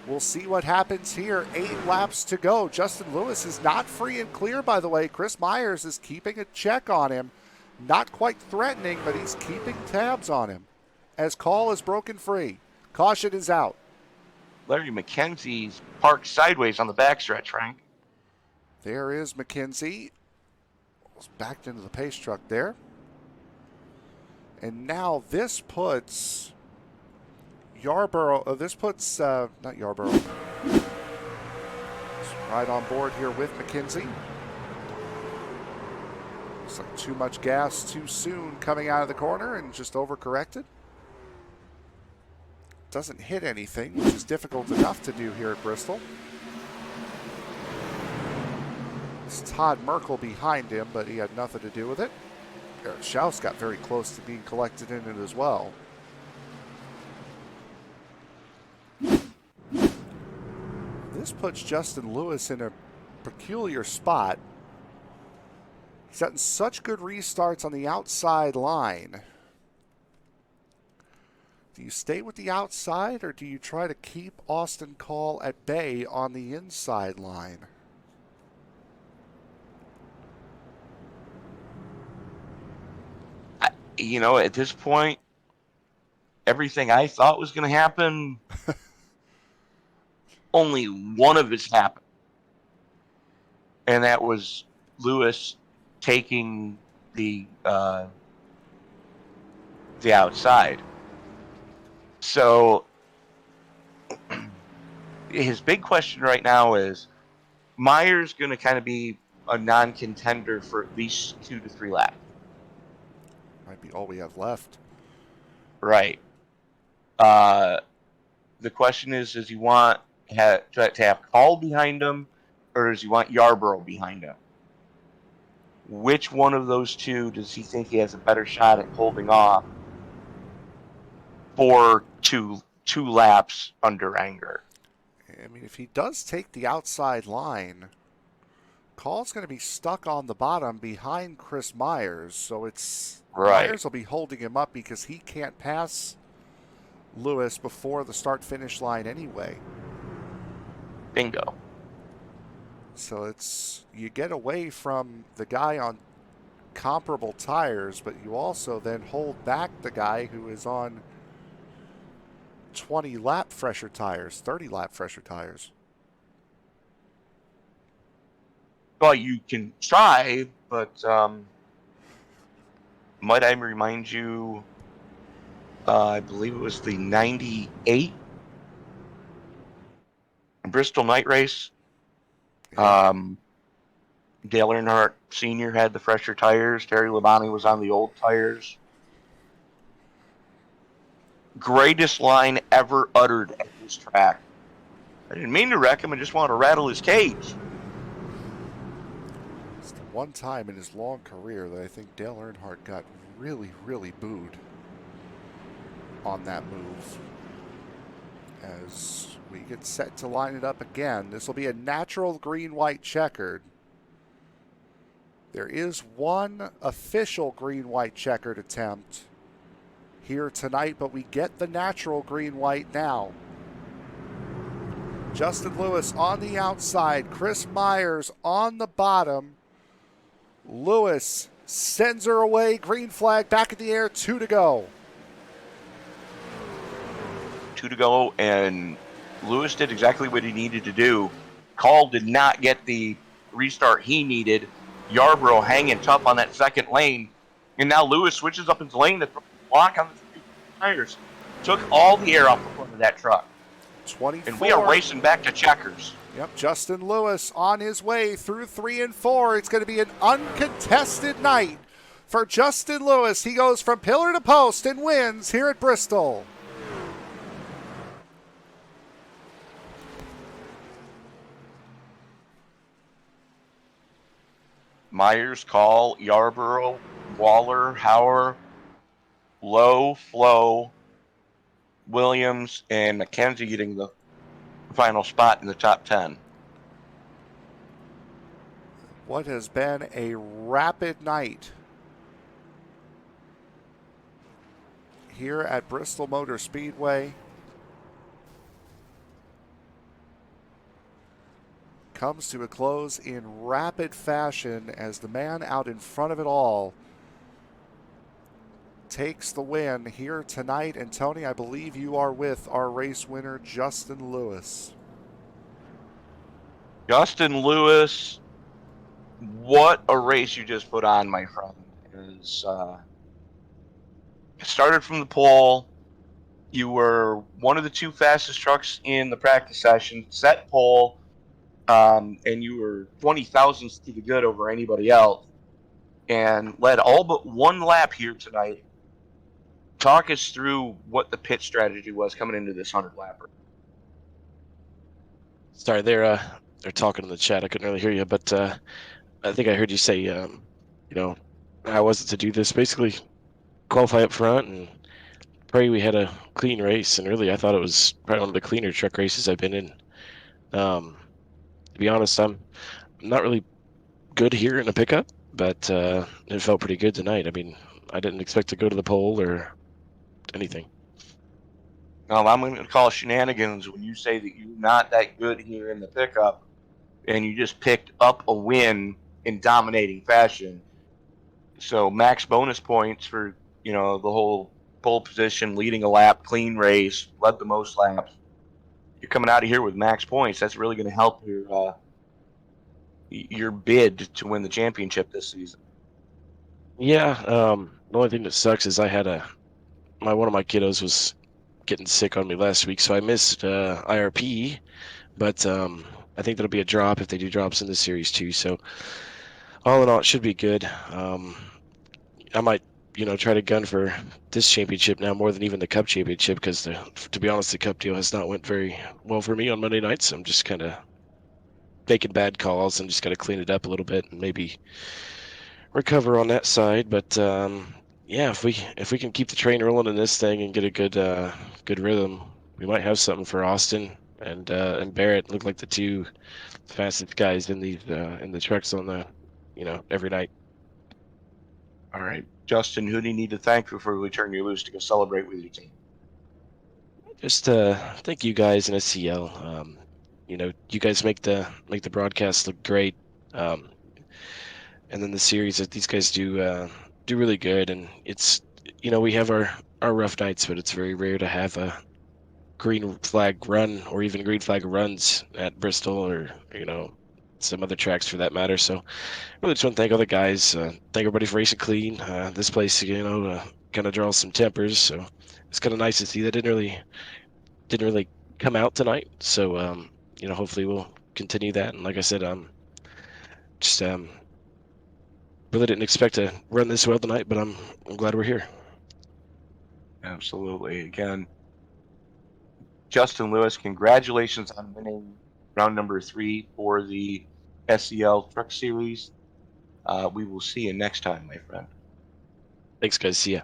We'll see what happens here. 8 laps to go. Justin Lewis is not free and clear, by the way. Chris Myers is keeping a check on him. Not quite threatening, but he's keeping tabs on him as Call is broken free. Caution is out. Larry McKenzie's parked sideways on the backstretch, Frank. There is McKenzie. Was backed into the pace truck there. And now this puts Yarborough, not Yarborough. Right on board here with McKenzie. Looks like too much gas too soon coming out of the corner and just overcorrected. Doesn't hit anything, which is difficult enough to do here at Bristol. It's Todd Merkel behind him, but he had nothing to do with it. Eric Schaus got very close to being collected in it as well. This puts Justin Lewis in a peculiar spot. He's gotten such good restarts on the outside line. Do you stay with the outside, or do you try to keep Austin Call at bay on the inside line? You know, at this point, everything I thought was going to happen, only one of it's happened. And that was Lewis taking the outside. So his big question right now is, Myers going to kind of be a non-contender for at least 2 to 3 laps. Might be all we have left. Right. The question is, does he want to have Call behind him, or does he want Yarborough behind him? Which one of those two does he think he has a better shot at holding off for two laps under Anger? I mean, if he does take the outside line, Call's going to be stuck on the bottom behind Chris Myers. So Right. Myers will be holding him up because he can't pass Lewis before the start-finish line anyway. Bingo. So you get away from the guy on comparable tires, but you also then hold back the guy who is on 20 lap fresher tires, 30 lap fresher tires. Well, you can try, but might I remind you, I believe it was the 98 Bristol night race. Yeah. Dale Earnhardt Sr. had the fresher tires. Terry Labonte was on the old tires. Greatest line ever uttered at this track. I didn't mean to wreck him. I just wanted to rattle his cage. It's the one time in his long career that I think Dale Earnhardt got really, really booed on that move. As we get set to line it up again, this will be a natural green-white checkered. There is one official green-white checkered attempt here tonight, but we get the natural green-white now. Justin Lewis on the outside, Chris Myers on the bottom. Lewis sends her away, green flag back in the air, 2 to go. 2 to go, and Lewis did exactly what he needed to do. Call did not get the restart he needed. Yarborough hanging tough on that second lane, and now Lewis switches up his lane to block on the tires. Took all the air off the front of that truck. 24. And we are racing back to checkers. Yep, Justin Lewis on his way through 3 and 4. It's going to be an uncontested night for Justin Lewis. He goes from pillar to post and wins here at Bristol. Myers, Call, Yarborough, Waller, Hauer, Lowe, Flo, Williams, and McKenzie getting the final spot in the top 10. What has been a rapid night here at Bristol Motor Speedway. Comes to a close in rapid fashion as the man out in front of it all takes the win here tonight. And Tony, I believe you are with our race winner, Justin Lewis. Justin Lewis, what a race you just put on, my friend. It started from the pole. You were one of the 2 fastest trucks in the practice session, set pole, and you were 20 thousandths to the good over anybody else, and led all but 1 lap here tonight. Talk us through what the pit strategy was coming into this 100-lapper. Sorry, they're talking in the chat. I couldn't really hear you, but I think I heard you say, how was it to do this? Basically, qualify up front and pray we had a clean race. And really, I thought it was probably one of the cleaner truck races I've been in. To be honest, I'm not really good here in a pickup, but it felt pretty good tonight. I mean, I didn't expect to go to the pole or anything. I'm going to call shenanigans when you say that you're not that good here in the pickup and you just picked up a win in dominating fashion. So max bonus points for, the whole pole position, leading a lap, clean race, led the most laps. You're coming out of here with max points. That's really going to help your bid to win the championship this season. Yeah, the only thing that sucks is I had one of my kiddos was getting sick on me last week, so I missed IRP, but I think that'll be a drop if they do drops in the series too. So all in all, it should be good. I might, try to gun for this championship now more than even the Cup championship, because to be honest, the Cup deal has not went very well for me on Monday nights. So I'm just kind of making bad calls and just got to clean it up a little bit and maybe recover on that side. But yeah, if we can keep the train rolling in this thing and get a good rhythm, we might have something for Austin and Barrett. Look like the two fastest guys in the trucks on the every night. All right, Justin, who do you need to thank before we turn you loose to go celebrate with your team? Just thank you guys in SCL. You guys make the broadcast look great. Um, and then the series that these guys do really good. And it's we have our rough nights, but it's very rare to have a green flag run or even green flag runs at Bristol or some other tracks for that matter. So really just want to thank all the guys. Thank everybody for racing clean. This place, kind of draws some tempers. So it's kind of nice to see that didn't really come out tonight. So hopefully we'll continue that. And like I said, just really didn't expect to run this well tonight, but I'm glad we're here. Absolutely. Again, Justin Lewis, congratulations on winning round number 3 for the SCL Truck Series. We will see you next time, my friend. Thanks, guys. See ya.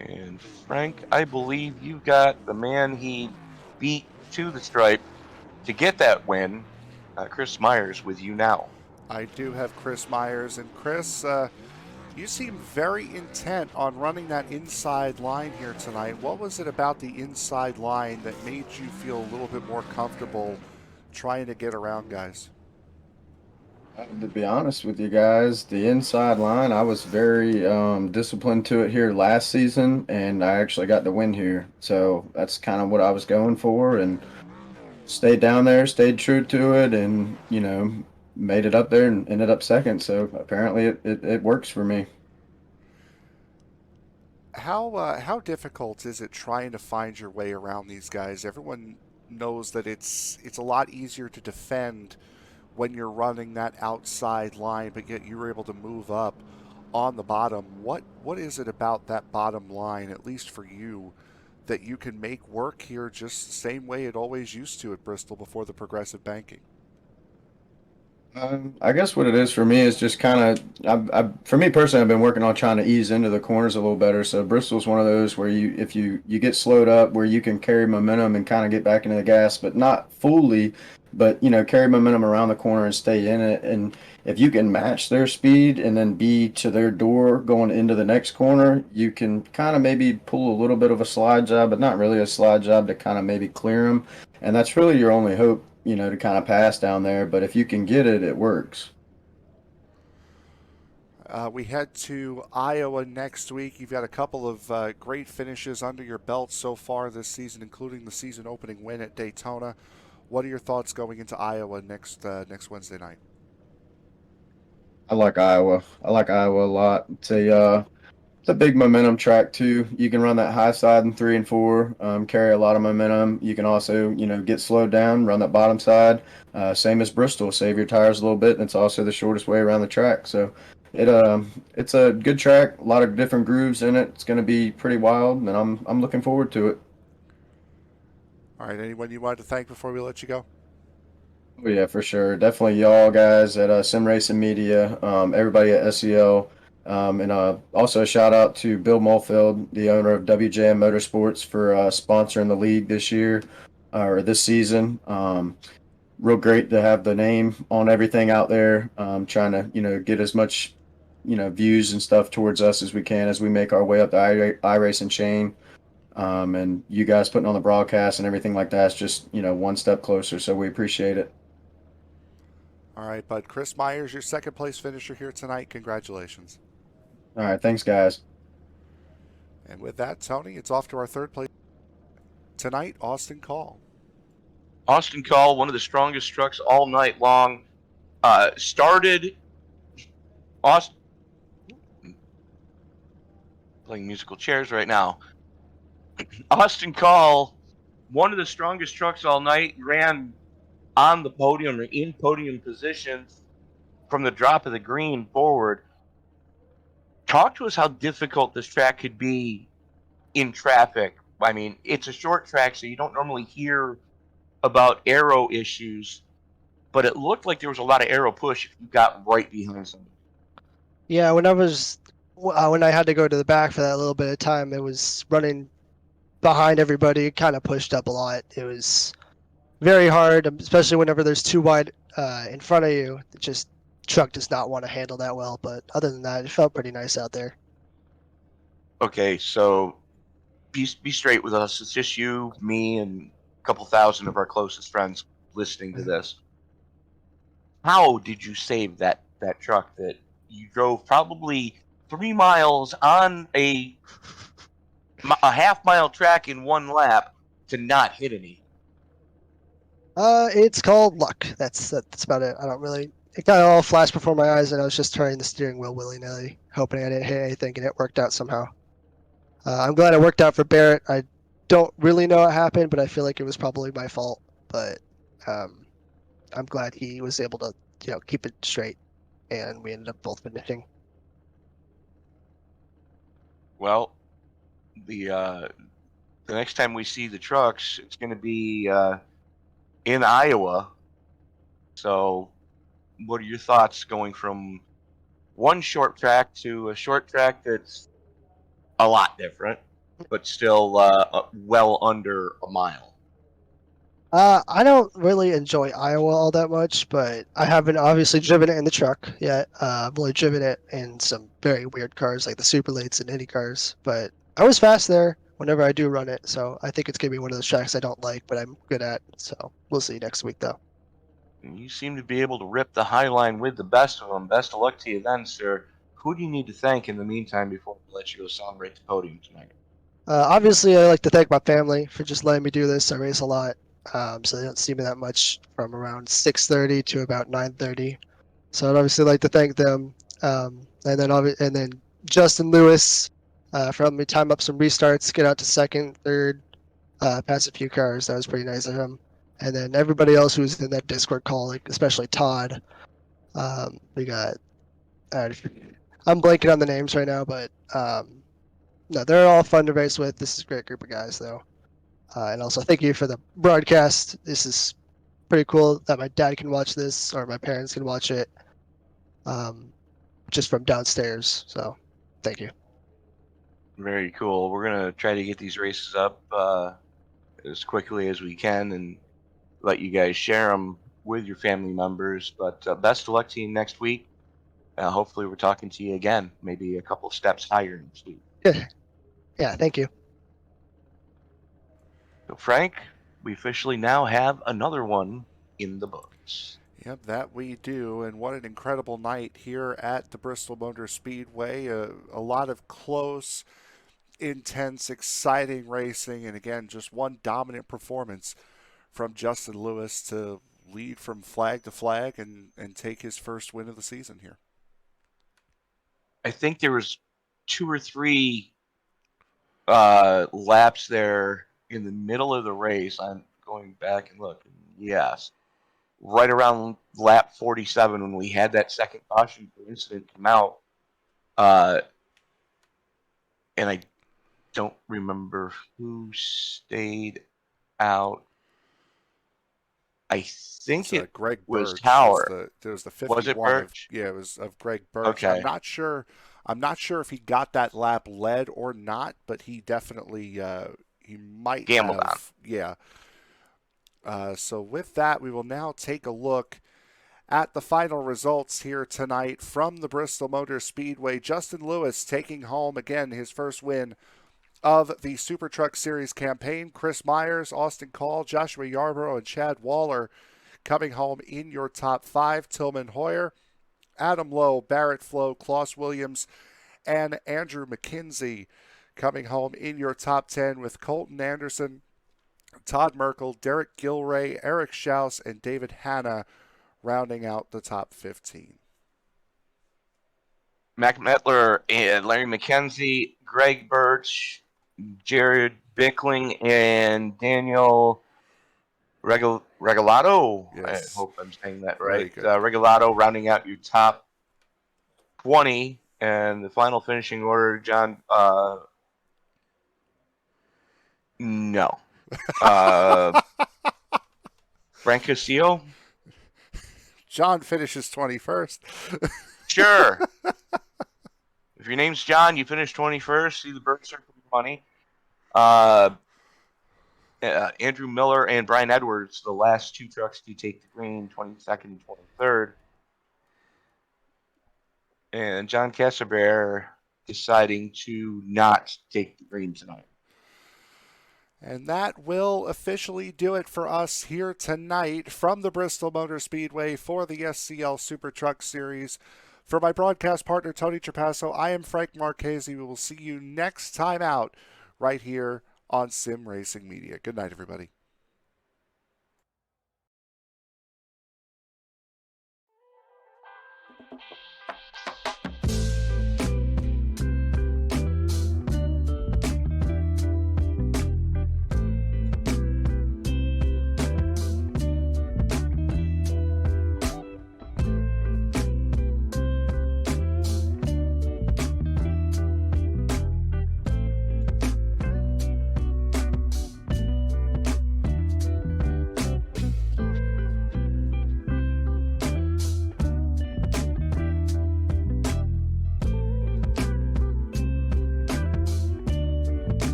And Frank, I believe you got the man he beat to the stripe to get that win, Chris Myers, with you now. I do have Chris Myers. And Chris, you seem very intent on running that inside line here tonight. What was it about the inside line that made you feel a little bit more comfortable trying to get around guys? To be honest with you guys, the inside line, I was very disciplined to it here last season, and I actually got the win here. So that's kind of what I was going for, and stayed down there, stayed true to it, and made it up there and ended up second. So apparently it works for me. How difficult is it trying to find your way around these guys? Everyone knows that it's a lot easier to defend when you're running that outside line, but yet you were able to move up on the bottom. What is it about that bottom line, at least for you, that you can make work here just the same way it always used to at Bristol before the progressive banking? I guess what it is for me is just kind of, for me personally, I've been working on trying to ease into the corners a little better. So Bristol's one of those where if you get slowed up, where you can carry momentum and kind of get back into the gas, but not fully, but carry momentum around the corner and stay in it. And if you can match their speed and then be to their door going into the next corner, you can kind of maybe pull a little bit of a slide job, but not really a slide job to kind of maybe clear them. And that's really your only hope, to kind of pass down there. But if you can get it, it works. We head to Iowa next week. You've got a couple of great finishes under your belt so far this season, including the season opening win at Daytona. What are your thoughts going into Iowa next Wednesday night? I like Iowa. I like Iowa a lot. It's a big momentum track too. You can run that high side in 3 and 4, carry a lot of momentum. You can also, get slowed down, run that bottom side. Same as Bristol, save your tires a little bit, and it's also the shortest way around the track. So it's a good track, a lot of different grooves in it. It's going to be pretty wild, and I'm looking forward to it. All right, anyone you wanted to thank before we let you go? Oh yeah, for sure. Definitely y'all guys at Sim Racing Media, everybody at SCL, and also a shout out to Bill Mulfield, the owner of WJM Motorsports, for sponsoring the league this year or this season. Real great to have the name on everything out there. Trying to get as much views and stuff towards us as we can as we make our way up the iRacing chain. And you guys putting on the broadcast and everything like that is just one step closer. So we appreciate it. All right, bud. Chris Myers, your second place finisher here tonight. Congratulations. All right, thanks, guys. And with that, Tony, it's off to our third place tonight, Austin Call. Austin Call, one of the strongest trucks all night long. Started Austin playing musical chairs right now. Austin Call, one of the strongest trucks all night, ran on the podium or in podium positions from the drop of the green forward. Talk to us how difficult this track could be in traffic. I mean, it's a short track, so you don't normally hear about aero issues, but it looked like there was a lot of aero push if you got right behind somebody. Yeah, when I had to go to the back for that little bit of time, it was running behind everybody. It kind of pushed up a lot. It was very hard, especially whenever there's too wide in front of you. It just truck does not want to handle that well. But other than that, it felt pretty nice out there. Okay, so be straight with us. It's just you, me, and a couple thousand of our closest friends listening to this. How did you save that truck that you drove probably 3 miles on a half-mile track in one lap to not hit any? It's called luck. That's about it. I don't really. It kind of all flashed before my eyes, and I was just turning the steering wheel willy-nilly, hoping I didn't hit anything, and it worked out somehow. I'm glad it worked out for Barrett. I don't really know what happened, but I feel like it was probably my fault. But I'm glad he was able to, keep it straight, and we ended up both finishing. Well, the next time we see the trucks, it's going to be in Iowa. So, what are your thoughts going from one short track to a short track that's a lot different, but still well under a mile? I don't really enjoy Iowa all that much, but I haven't obviously driven it in the truck yet. I've only driven it in some very weird cars like the Super Lates and Indy cars, but I was fast there whenever I do run it, so I think it's going to be one of those tracks I don't like, but I'm good at, so we'll see next week, though. You seem to be able to rip the high line with the best of them. Best of luck to you then, sir. Who do you need to thank in the meantime before we let you go celebrate the podium tonight? Obviously, I like to thank my family for just letting me do this. I race a lot, so they don't see me that much from around 6:30 to about 9:30. So I'd obviously like to thank them, and then Justin Lewis for helping me time up some restarts, get out to second, third, pass a few cars. That was pretty nice of him. And then everybody else who's in that Discord call, like especially Todd. We got. I'm blanking on the names right now, but no, they're all fun to race with. This is a great group of guys, though. And also, thank you for the broadcast. This is pretty cool that my dad can watch this or my parents can watch it just from downstairs. So, thank you. Very cool. We're going to try to get these races up as quickly as we can and let you guys share them with your family members. But best of luck to you next week. Hopefully, we're talking to you again, maybe a couple steps higher next week. Yeah, thank you. So, Frank, we officially now have another one in the books. Yep, that we do. And what an incredible night here at the Bristol Motor Speedway. A lot of close, intense, exciting racing. And again, just one dominant performance from Justin Lewis to lead from flag to flag and take his first win of the season here. I think there was 2 or 3 laps there in the middle of the race. I'm going back and look. Yes. Right around lap 47 when we had that second caution incident come out. And I don't remember who stayed out. I think it Greg was Birch. Tower. There was the 51. Was it Birch? It was of Greg Birch. Okay. I'm not sure if he got that lap led or not, but he definitely he might gambled have. On. Yeah. So with that, we will now take a look at the final results here tonight from the Bristol Motor Speedway. Justin Lewis taking home again his first win of the SuperTruck Series campaign. Chris Myers, Austin Call, Joshua Yarborough, and Chad Waller coming home in your top 5. Tillman Hoyer, Adam Lowe, Barrett Flo, Klaus Williams, and Andrew McKenzie coming home in your top 10 with Colton Anderson, Todd Merkel, Derek Gilray, Eric Schaus, and David Hanna rounding out the top 15. Mac Metler and Larry McKenzie, Greg Birch, Jared Bickling, and Daniel Regalado. Yes. I hope I'm saying that right. Good. Regalado rounding out your top 20. And the final finishing order, John. No. Frank Castillo? John finishes 21st. Sure. If your name's John, you finish 21st. See the bird circle money. Andrew Miller and Brian Edwards, the last two trucks to take the green, 22nd and 23rd. And John Casaber deciding to not take the green tonight. And that will officially do it for us here tonight from the Bristol Motor Speedway for the SCL SuperTruck Series. For my broadcast partner, Tony Trapasso, I am Frank Marchese. We will see you next time out right here on Sim Racing Media. Good night, everybody.